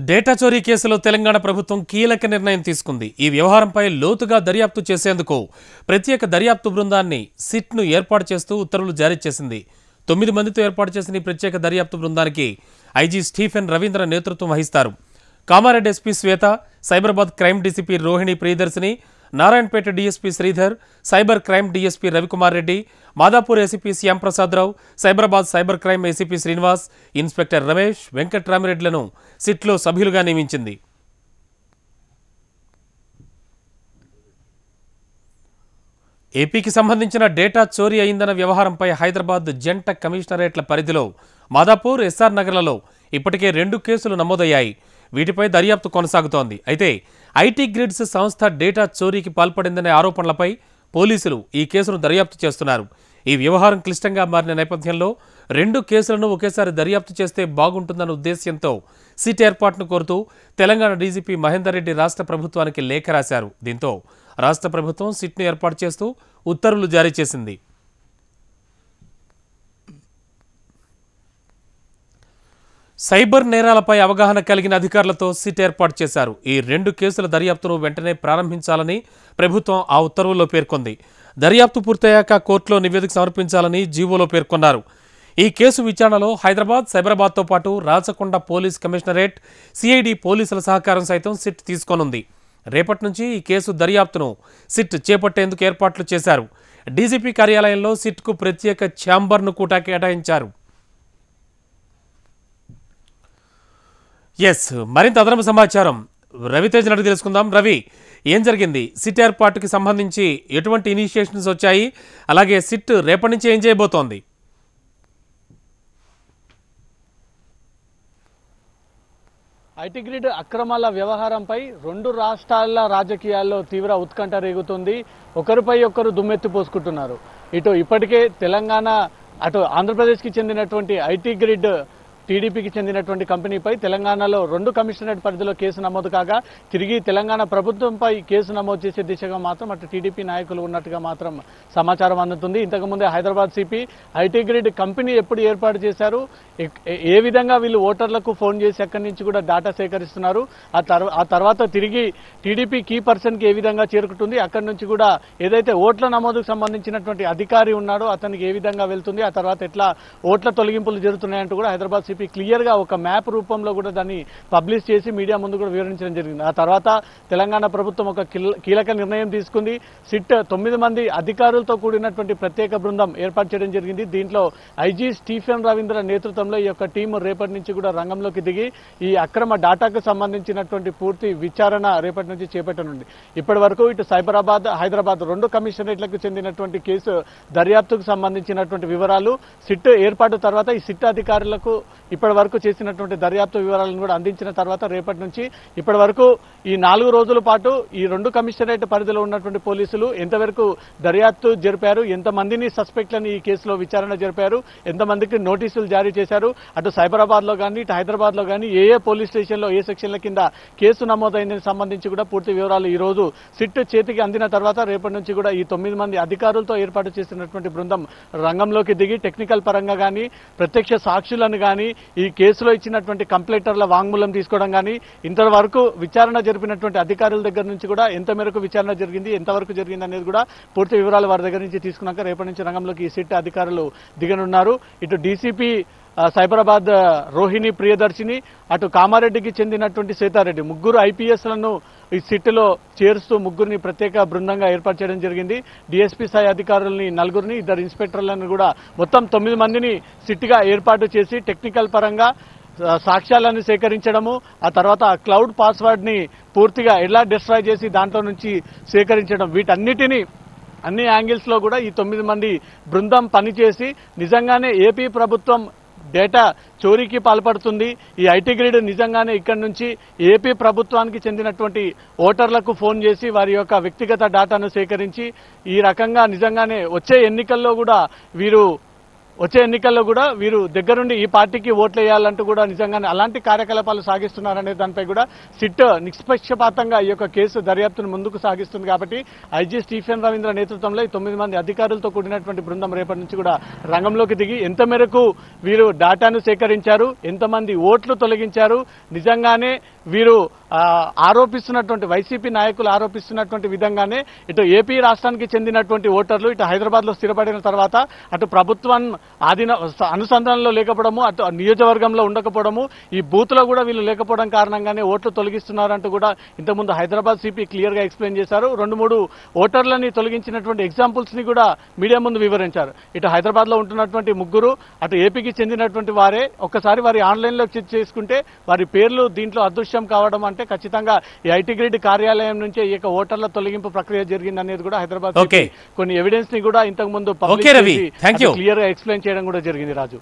Data చోరీ కేసులో తెలంగాణ ప్రభుత్వం కీలక నిర్ణయం తీసుకుంది. ఈ వ్యవహారంపై లోతుగా దర్యాప్తు చేసేందుకు ప్రత్యేక దర్యాప్తు బృందాన్ని సిట్ను ఏర్పాటు చేస్తూ ఉత్తర్వులు జారీ చేసింది. 9 మందితో ఏర్పాటు చేసిన ఈ ప్రత్యేక దర్యాప్తు బృందానికి ఐజీ స్టీఫెన్ రవీంద్ర నేతృత్వం వహిస్తారు. Kamareddy SP Shweta, Cyberabad crime DCP Rohini Priyadarshini, Narayanpet DSP Sridhar, cyber crime DSP Ravikumar Reddy, Madhapur ACP Shyamprasadarao, Cyberabad cyber crime ACP Srinivas, inspector Ramesh, వెంకట్రామిరెడ్డిలను సిట్లో సభ్యులుగా నియమించింది. ఏపీకి సంబంధించిన డేటా చోరీ అయిందన్న వ్యవహారంపై హైదరాబాద్ జంట కమిషనరేట్ల పరిధిలో మాదాపూర్, ఎస్ఆర్ నగర్లలో ఇప్పటికే 2 కేసులు నమోదయ్యాయి. వీటిపై దర్యాప్తు కొనసాగుతోంది. అయితే ఐటీ గ్రిడ్స్ సంస్థ డేటా చోరీకి పాల్పడిందనే ఆరోపణలపై పోలీసులు ఈ కేసును దర్యాప్తు చేస్తున్నారు. ఈ వ్యవహారం క్లిష్టంగా మారిన నేపథ్యంలో 2 కేసులను ఒకేసారి దర్యాప్తు చేస్తే బాగుంటుందన్న ఉద్దేశ్యంతో సిట్ ఏర్పాటును కోరుతూ తెలంగాణ డీజీపీ మహేందర్ రెడ్డి రాష్ట్ర ప్రభుత్వానికి లేఖ రాశారు. దీంతో రాష్ట్ర ప్రభుత్వం సిట్ను ఏర్పాటు చేస్తూ ఉత్తర్వులు జారీ చేసింది. సైబర్ నేరాలపై అవగాహన కలిగిన అధికారులతో సిట్ ఏర్పాటు చేశారు. ఈ 2 కేసుల దర్యాప్తును వెంటనే ప్రారంభించాలని ప్రభుత్వం ఆ ఉత్తర్వుల్లో పేర్కొంది. దర్యాప్తు పూర్తయ్యాక కోర్టులో నివేదిక సమర్పించాలని జీవోలో పేర్కొన్నారు. ఈ కేసు విచారణలో హైదరాబాద్, సైబరాబాద్తో పాటు రాచకొండ పోలీస్ కమిషనరేట్, సిఐడి పోలీసుల సహకారం సైతం సిట్ తీసుకోనుంది. రేపటి నుంచి ఈ కేసు దర్యాప్తును సిట్ చేపట్టేందుకు ఏర్పాట్లు చేశారు. డీజీపీ కార్యాలయంలో సిట్కు ప్రత్యేక ఛాంబర్ను కూడా కేటాయించారు. మరింత అదనపు సమాచారం రవితేజ్ అడిగి తెలుసుకుందాం. రవి, ఏం జరిగింది? సిట్ ఏర్పాటుకి సంబంధించి ఎటువంటి ఇనిషియేషన్స్ వచ్చాయి? అలాగే సిట్ రేపటి నుంచి ఏం చేయబోతోంది? ఐటీ గ్రిడ్ అక్రమాల వ్యవహారంపై 2 రాష్ట్రాల రాజకీయాల్లో తీవ్ర ఉత్కంఠ రేగుతుంది. ఒకరిపై ఒకరు దుమ్మెత్తి పోసుకుంటున్నారు. ఇటు ఇప్పటికే తెలంగాణ, అటు ఆంధ్రప్రదేశ్కి చెందినటువంటి ఐటీ గ్రిడ్ టీడీపీకి చెందినటువంటి కంపెనీపై తెలంగాణలో 2 కమిషనరేట్ పరిధిలో కేసు నమోదు కాగా తిరిగి తెలంగాణ ప్రభుత్వంపై కేసు నమోదు చేసే దిశగా మాత్రం అటు టీడీపీ నాయకులు ఉన్నట్టుగా మాత్రం సమాచారం అందుతుంది. ఇంతకుముందే Hyderabad CP IT grid company ఎప్పుడు ఏర్పాటు చేశారు, ఏ విధంగా వీళ్ళు ఓటర్లకు ఫోన్ చేసి అక్కడి నుంచి కూడా డేటా సేకరిస్తున్నారు, ఆ తర్వాత తిరిగి టీడీపీ కీ పర్సన్కి ఏ విధంగా చేరుకుంటుంది, అక్కడి నుంచి కూడా ఏదైతే ఓట్ల నమోదుకు సంబంధించినటువంటి అధికారి ఉన్నాడో అతనికి ఏ విధంగా వెళ్తుంది, ఆ తర్వాత ఎట్లా ఓట్ల తొలగింపులు జరుగుతున్నాయంటూ కూడా హైదరాబాద్ సిపి క్లియర్గా ఒక మ్యాప్ రూపంలో కూడా దాన్ని పబ్లిష్ చేసి మీడియా ముందు కూడా వివరించడం జరిగింది. ఆ తర్వాత తెలంగాణ ప్రభుత్వం ఒక కీలక నిర్ణయం తీసుకుంది. సిట్ 9 మంది అధికారులతో కూడినటువంటి ప్రత్యేక బృందం ఏర్పాటు చేయడం జరిగింది. దీంట్లో ఐజీ స్టీఫెన్ రవీంద్ర నేతృత్వంలో ఈ యొక్క టీం రేపటి నుంచి కూడా రంగంలోకి దిగి ఈ అక్రమ డాటాకు సంబంధించినటువంటి పూర్తి విచారణ రేపటి నుంచి చేపట్టనుంది. ఇప్పటి వరకు ఇటు సైబరాబాద్, హైదరాబాద్ 2 కమిషనరేట్లకు చెందినటువంటి కేసు దర్యాప్తుకు సంబంధించినటువంటి వివరాలు సిట్ ఏర్పాటు తర్వాత ఈ సిట్ అధికారులకు ఇప్పటి వరకు చేసినటువంటి దర్యాప్తు వివరాలను కూడా అందించిన తర్వాత రేపటి నుంచి ఇప్పటి వరకు ఈ 4 రోజుల పాటు ఈ 2 కమిషనరేట్ పరిధిలో ఉన్నటువంటి పోలీసులు ఎంతవరకు దర్యాప్తు జరిపారు, ఎంతమందిని సస్పెక్ట్లను ఈ కేసులో విచారణ జరిపారు, ఎంతమందికి నోటీసులు జారీ చేశారు, అటు సైబరాబాద్లో కానీ ఇటు హైదరాబాద్లో కానీ ఏ పోలీస్ స్టేషన్లో ఏ సెక్షన్ల కింద కేసు నమోదైందని సంబంధించి కూడా పూర్తి వివరాలు ఈ రోజు సిట్ చేతికి అందిన తర్వాత రేపటి నుంచి కూడా ఈ 9 మంది అధికారులతో ఏర్పాటు చేసినటువంటి బృందం రంగంలోకి దిగి టెక్నికల్ పరంగా కానీ ప్రత్యక్ష సాక్షులను కానీ ఈ కేసులో ఇచ్చినటువంటి కంప్లైంటర్ల వాంగ్మూలం తీసుకోవడం కానీ ఇంతవరకు విచారణ జరిపినటువంటి అధికారుల దగ్గర నుంచి కూడా ఎంత మేరకు విచారణ జరిగింది, ఎంతవరకు జరిగింది అనేది కూడా పూర్తి వివరాలు వారి దగ్గర నుంచి తీసుకున్నాక రేపటి నుంచి రంగంలోకి ఈ సిట్ అధికారులు దిగనున్నారు. ఇటు డీసీపీ సైబరాబాద్ రోహిణి ప్రియదర్శిని, అటు కామారెడ్డికి చెందినటువంటి సీతారెడ్డి, 3 ఐపీఎస్లను ఈ సిట్లో చేరుస్తూ 3 ప్రత్యేక బృందంగా ఏర్పాటు చేయడం జరిగింది. డిఎస్పీ స్థాయి అధికారులని 4, 2 ఇన్స్పెక్టర్లను కూడా మొత్తం 9 మందిని సిట్గా ఏర్పాటు చేసి టెక్నికల్ పరంగా సాక్ష్యాలను సేకరించడము, ఆ తర్వాత క్లౌడ్ పాస్వర్డ్ని పూర్తిగా ఎలా డిస్ట్రాయ్ చేసి దాంట్లో నుంచి సేకరించడం, వీటన్నిటినీ అన్ని యాంగిల్స్లో కూడా ఈ 9 మంది బృందం పనిచేసి నిజంగానే ఏపీ ప్రభుత్వం డేటా చోరీకి పాల్పడుతుంది, ఈ ఐటీ గ్రిడ్ నిజంగానే ఇక్కడి నుంచి ఏపీ ప్రభుత్వానికి చెందినటువంటి ఓటర్లకు ఫోన్ చేసి వారి యొక్క వ్యక్తిగత డేటాను సేకరించి ఈ రకంగా నిజంగానే వచ్చే ఎన్నికల్లో కూడా వీరు వచ్చే ఎన్నికల్లో కూడా వీరు దగ్గరుండి ఈ పార్టీకి ఓట్లు వేయాలంటూ కూడా నిజంగానే అలాంటి కార్యకలాపాలు సాగిస్తున్నారనే దానిపై కూడా సిట్ నిష్పక్షపాతంగా ఈ యొక్క కేసు దర్యాప్తును ముందుకు సాగిస్తుంది. కాబట్టి ఐజీ స్టీఫెన్ రవీంద్ర నేతృత్వంలో ఈ 9 మంది అధికారులతో కూడినటువంటి బృందం రేపటి నుంచి కూడా రంగంలోకి దిగి ఎంత మేరకు వీరు డేటాను సేకరించారు, ఎంతమంది ఓట్లు తొలగించారు, నిజంగానే వీరు ఆరోపిస్తున్నటువంటి వైసీపీ నాయకులు ఆరోపిస్తున్నటువంటి విధంగానే ఇటు ఏపీ రాష్ట్రానికి చెందినటువంటి ఓటర్లు ఇటు హైదరాబాద్లో స్థిరపడిన తర్వాత అటు ప్రభుత్వం అనుసంధానంలో లేకపోవడము, అటు నియోజకవర్గంలో ఉండకపోవడము, ఈ బూత్లో కూడా వీళ్ళు లేకపోవడం కారణంగానే ఓట్లు తొలగిస్తున్నారంటూ కూడా ఇంతకుముందు హైదరాబాద్ సిపి క్లియర్గా ఎక్స్ప్లెయిన్ చేశారు. 2-3 ఓటర్లని తొలగించినటువంటి ఎగ్జాంపుల్స్ని కూడా మీడియా ముందు వివరించారు. ఇటు హైదరాబాద్లో ఉంటున్నటువంటి 3, అటు ఏపీకి చెందినటువంటి వారే. ఒక్కసారి వారి ఆన్లైన్లో చెక్ చేసుకుంటే వారి పేర్లు దీంట్లో అదృశ్యం కావడం అంటే ఖచ్చితంగా ఈ ఐటీ గ్రిడ్ కార్యాలయం నుంచే ఈ యొక్క ఓటర్ల తొలగింపు ప్రక్రియ జరిగింది అనేది కూడా హైదరాబాద్ కొన్ని ఎవిడెన్స్ ని కూడా ఇంతకు ముందు క్లియర్ గా ఎక్స్ప్లెయిన్ చేయడం కూడా జరిగింది. రాజు.